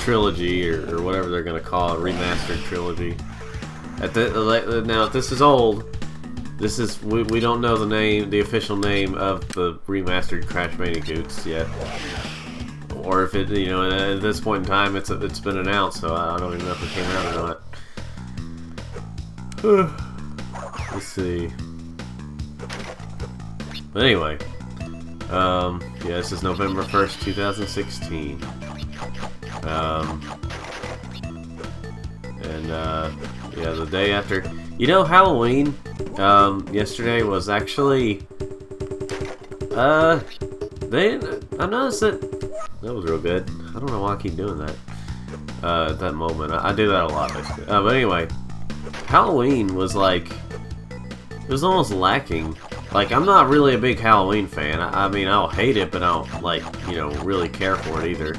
trilogy or whatever they're gonna call it, remastered trilogy. Now, if this is old, this is we don't know the official name of the remastered Crash Bandicoots yet, or if it, at this point in time it's been announced, so I don't even know if it came out or not. Let's see. But anyway, yeah, this is November 1st, 2016. Yeah, the day after. Halloween, yesterday was actually, I noticed that was real good. I don't know why I keep doing that, at that moment. I do that a lot, basically. But anyway, Halloween was like, it was almost lacking. Like, I'm not really a big Halloween fan. I mean, I'll hate it, but I don't, like, really care for it either.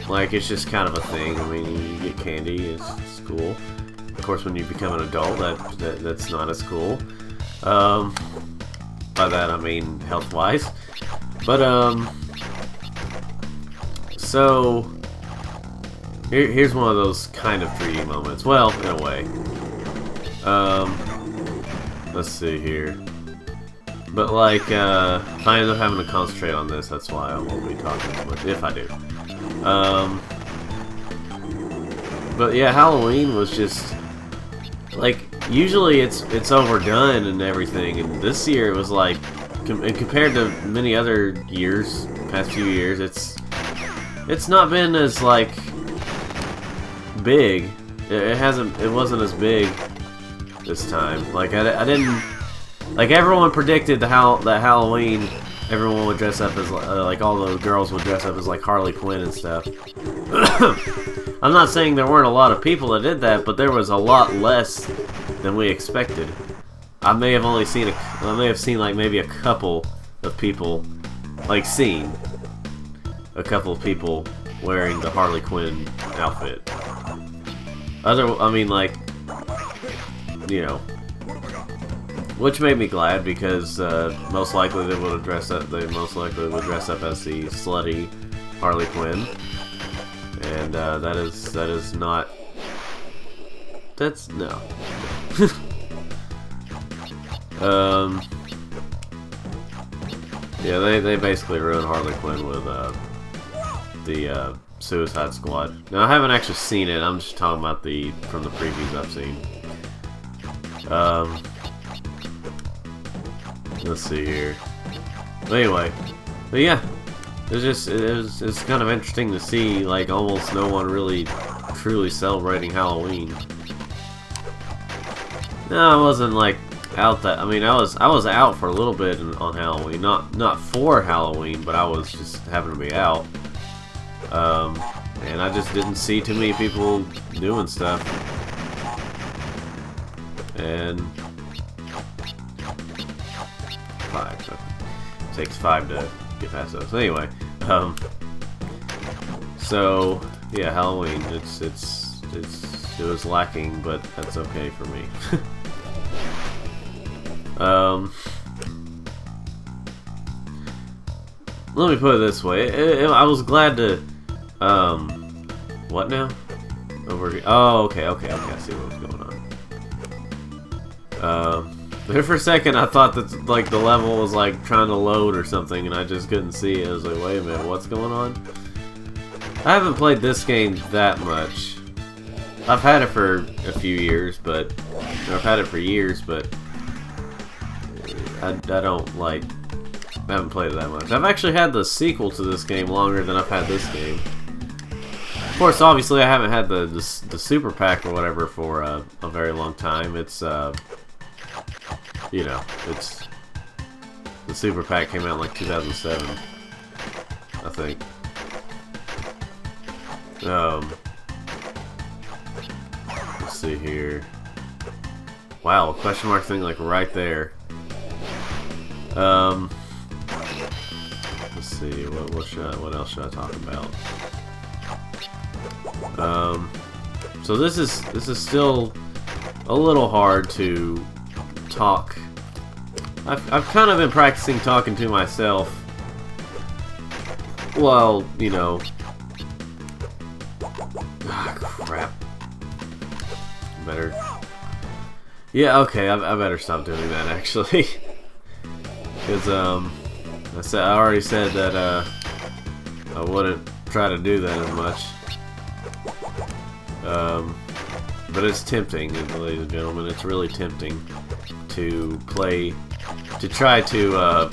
Like, it's just kind of a thing. I mean, you get candy, it's cool. Of course, when you become an adult, that's not as cool. By that, I mean health-wise. But, so, here's one of those kind of 3D moments. Well, in a way. Let's see here. But, like, if I end up having to concentrate on this, that's why I won't be talking too much, if I do. But yeah, Halloween was just, like, usually it's overdone and everything, and this year it was like, compared to many other years, past few years, it's not been as, like, big. It wasn't as big this time. Like, I didn't, like, everyone predicted that Halloween, everyone would dress up as, like, all the girls would dress up as, like, Harley Quinn and stuff. I'm not saying there weren't a lot of people that did that, but there was a lot less than we expected. I may have seen like maybe a couple of people, like, a couple of people wearing the Harley Quinn outfit. I mean, like, which made me glad, because most likely they would have dressed up. They most likely would dress up as the slutty Harley Quinn, and that is not. That's no. Yeah, they basically ruined Harley Quinn with the Suicide Squad. Now, I haven't actually seen it. I'm just talking about from the previews I've seen. Let's see here. But anyway, but yeah, it's kind of interesting to see, like, almost no one really truly celebrating Halloween. No, I wasn't, like, out that. I mean, I was out for a little bit on Halloween, not for Halloween, but I was just having to be out. And I just didn't see too many people doing stuff. And 5. So it takes 5 to get past those. Anyway, so yeah, Halloween. It was lacking, but that's okay for me. Let me put it this way. I was glad to. What now? Over here. Oh, okay. I see what was going on. There for a second, I thought that, like, the level was, like, trying to load or something, and I just couldn't see it. I was like, wait a minute, what's going on? I haven't played this game that much. I've had it for a few years, but I've had it for years, but I don't, like, I haven't played it that much. I've actually had the sequel to this game longer than I've had this game. Of course, obviously, I haven't had the Super Pack or whatever for a very long time. It's it's the Super Pack came out in, like, 2007, I think. Let's see here. Wow, a question mark thing, like, right there. Let's see, what else should I talk about? So this is still a little hard to talk. I've kind of been practicing talking to myself while, better. Yeah, okay, I better stop doing that actually. Because I already said that I wouldn't try to do that as much. But it's tempting, ladies and gentlemen. It's really tempting to play, to try to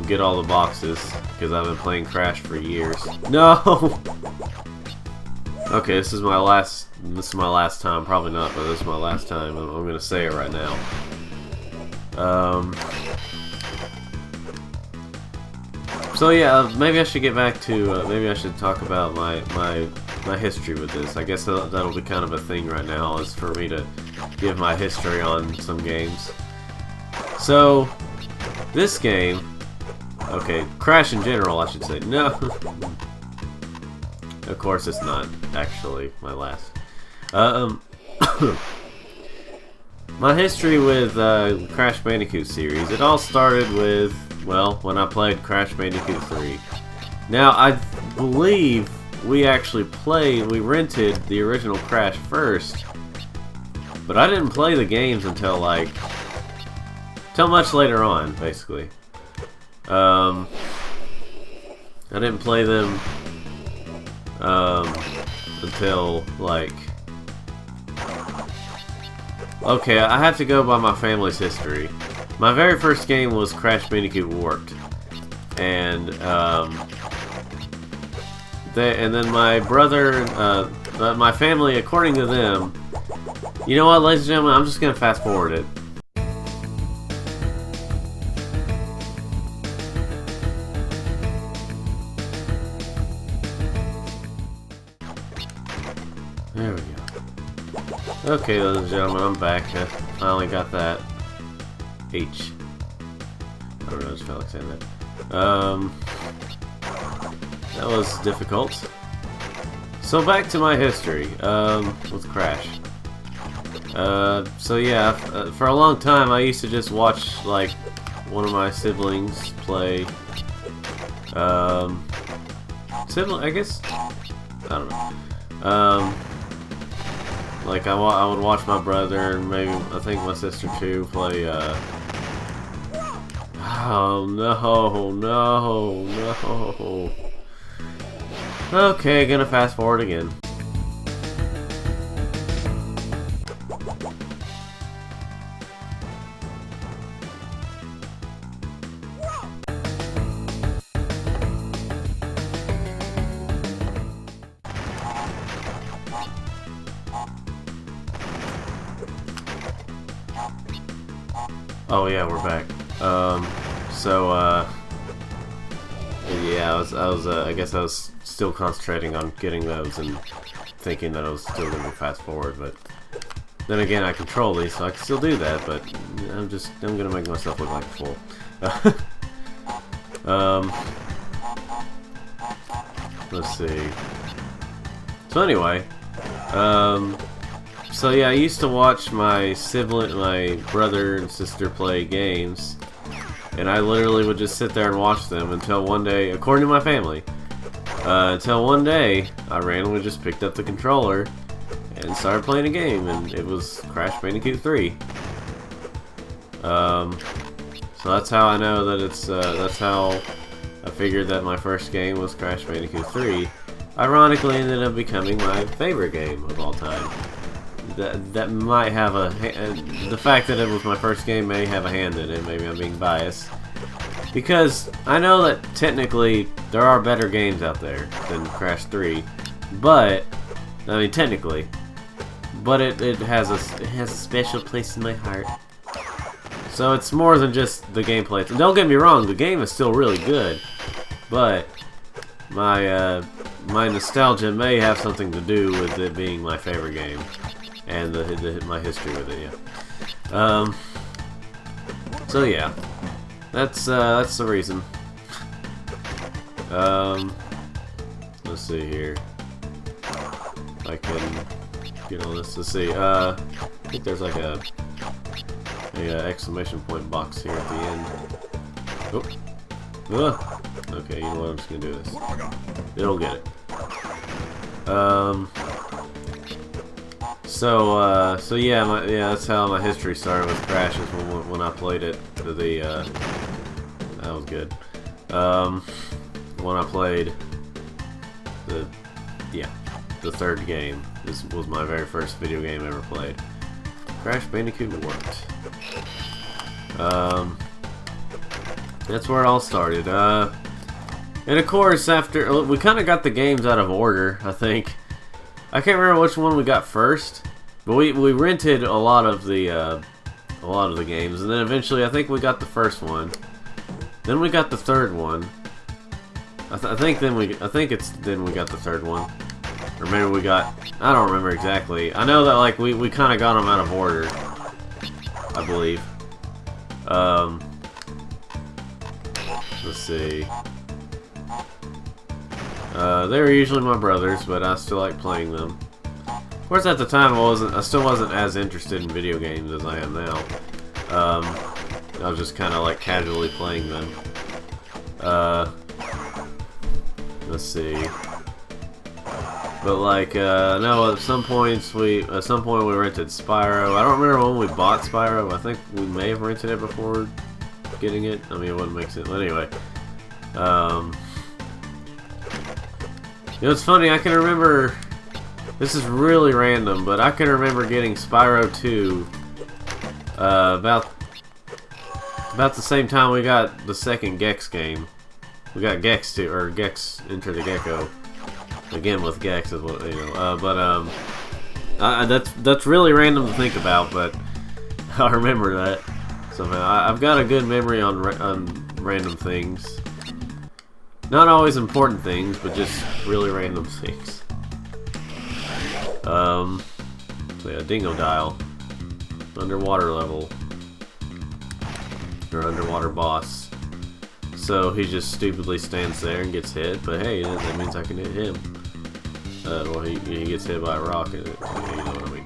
get all the boxes, because I've been playing Crash for years. No. Okay, this is my last time. Probably not, but this is my last time. I'm gonna say it right now. So yeah, maybe I should get back to. Maybe I should talk about my history with this. I guess that'll be kind of a thing right now, is for me to give my history on some games. So this game, okay, Crash in general, I should say. No, of course it's not actually my last. My history with Crash Bandicoot series, it all started with, well, when I played Crash Bandicoot 3. Now, I believe we rented the original Crash first, but I didn't play the games until much later on, basically. I didn't play them until okay, I have to go by my family's history. My very first game was Crash Bandicoot Warped, and then my brother, my family, according to them, you know what, ladies and gentlemen, I'm just gonna fast forward it. There we go. Okay, ladies and gentlemen, I'm back. I finally got that H. I don't know, I just felt like saying that. That was difficult. So back to my history with Crash. So yeah, for a long time I used to just watch one of my siblings play. Sibling, I guess. I don't know. I would watch my brother and maybe I think my sister too play. Oh no. Okay, gonna fast forward again. Oh yeah, we're back. Yeah, I guess I was still concentrating on getting those and thinking that I was still going to fast forward, but then again, I control these, so I can still do that, but I'm going to make myself look like a fool. Let's see. So anyway, so yeah, I used to watch my brother and sister play games, and I literally would just sit there and watch them until one day, according to my family, until one day I randomly just picked up the controller and started playing a game, and it was Crash Bandicoot 3. So that's how I know that that's how I figured that my first game was Crash Bandicoot 3. Ironically, ended up becoming my favorite game of all time. That might have the fact that it was my first game may have a hand in it. Maybe I'm being biased, because I know that technically there are better games out there than Crash 3, but I mean technically, but it has a special place in my heart. So it's more than just the gameplay. And don't get me wrong, the game is still really good, but my nostalgia may have something to do with it being my favorite game. And my history with it, yeah. So yeah, that's the reason. Let's see here. I can get on this. Let's see. I think there's like a exclamation point box here at the end. Oh. Okay, you know what? I'm just gonna do this. It'll get it. So yeah, that's how my history started with Crash, is when I played it to the, that was good. When I played the the third game. This was my very first video game I ever played. Crash Bandicoot worked. That's where it all started. And of course, after we kind of got the games out of order, I think. I can't remember which one we got first, but we rented a lot of the games, and then eventually I think we got the first one. Then we got the third one. I think then we got the third one, or maybe we got. I don't remember exactly. I know that like we kind of got them out of order, I believe. Let's see. They were usually my brothers, but I still like playing them. Of course, at the time I still wasn't as interested in video games as I am now. I was just kind of like casually playing them. Let's see. But like, no, at some point we rented Spyro. I don't remember when we bought Spyro. I think we may have rented it before getting it. I mean, it wouldn't make sense. But anyway, you know, it's funny, I can remember, this is really random, but I can remember getting Spyro 2 about the same time we got the second Gex game. We got Gex 2, or Gex Enter the Gecko. Again with Gex is what, you know, that's really random to think about, but I remember that somehow. I've got a good memory on random things. Not always important things, but just really random things. So yeah, Dingodile. Underwater level. Or underwater boss. So he just stupidly stands there and gets hit, but hey, that means I can hit him. Well, he gets hit by a rock, and you know what I mean.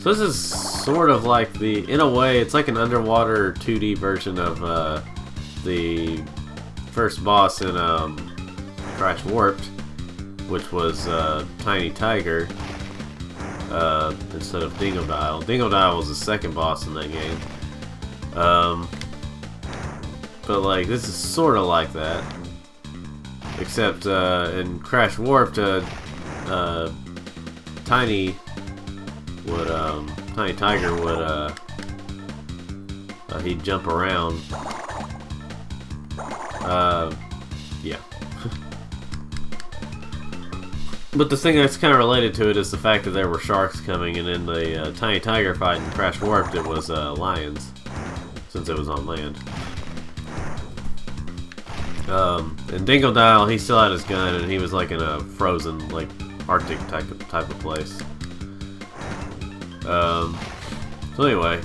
So this is sort of like in a way, it's like an underwater 2D version of the first boss in Crash Warped, which was Tiny Tiger instead of Dingodile. Dingodile was the second boss in that game. But like, this is sort of like that, except in Crash Warped, Tiny Tiger would he'd jump around. Yeah. But the thing that's kind of related to it is the fact that there were sharks coming, and in the Tiny Tiger fight in Crash Warped, it was lions, since it was on land. And Dingodile, he still had his gun, and he was like in a frozen, like Arctic type of place. So anyway,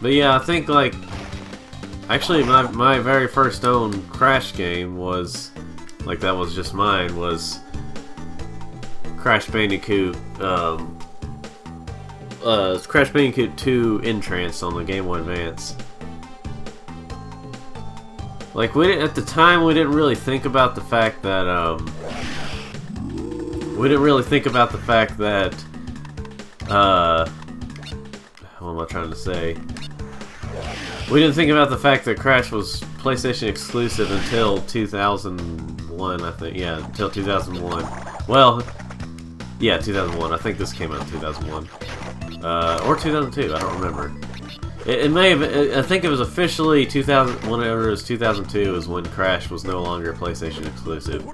but yeah, I think like, actually my very first own Crash game was, like, that was just mine, was Crash Bandicoot, Crash Bandicoot 2 Entranced on the Game Boy Advance. Like, at the time, we didn't really think about the fact that, what am I trying to say? We didn't think about the fact that Crash was PlayStation exclusive until 2001, I think. Yeah, until 2001. Well, yeah, 2001. I think this came out in 2001. Or 2002, I don't remember. It may have, I think it was officially 2000, whenever it was 2002 is when Crash was no longer PlayStation exclusive.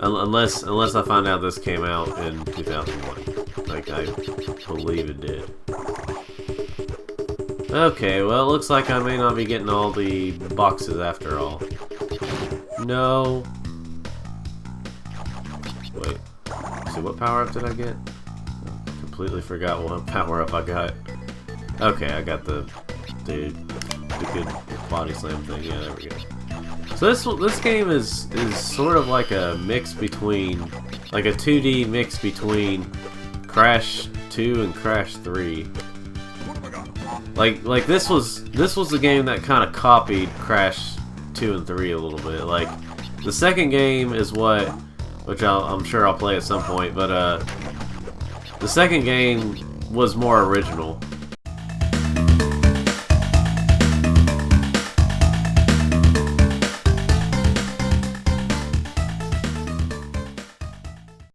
Unless I find out this came out in 2001. Like, I believe it did. Okay, well, it looks like I may not be getting all the boxes after all. No. Wait. So what power-up did I get? Completely forgot what power-up I got. Okay, I got the good body slam thing. Yeah, there we go. So this game is sort of like a mix between, like a 2D mix between Crash 2 and Crash 3. Like this was the game that kind of copied Crash 2 and 3 a little bit. Like, the second game is what which I'm sure I'll play at some point. But the second game was more original.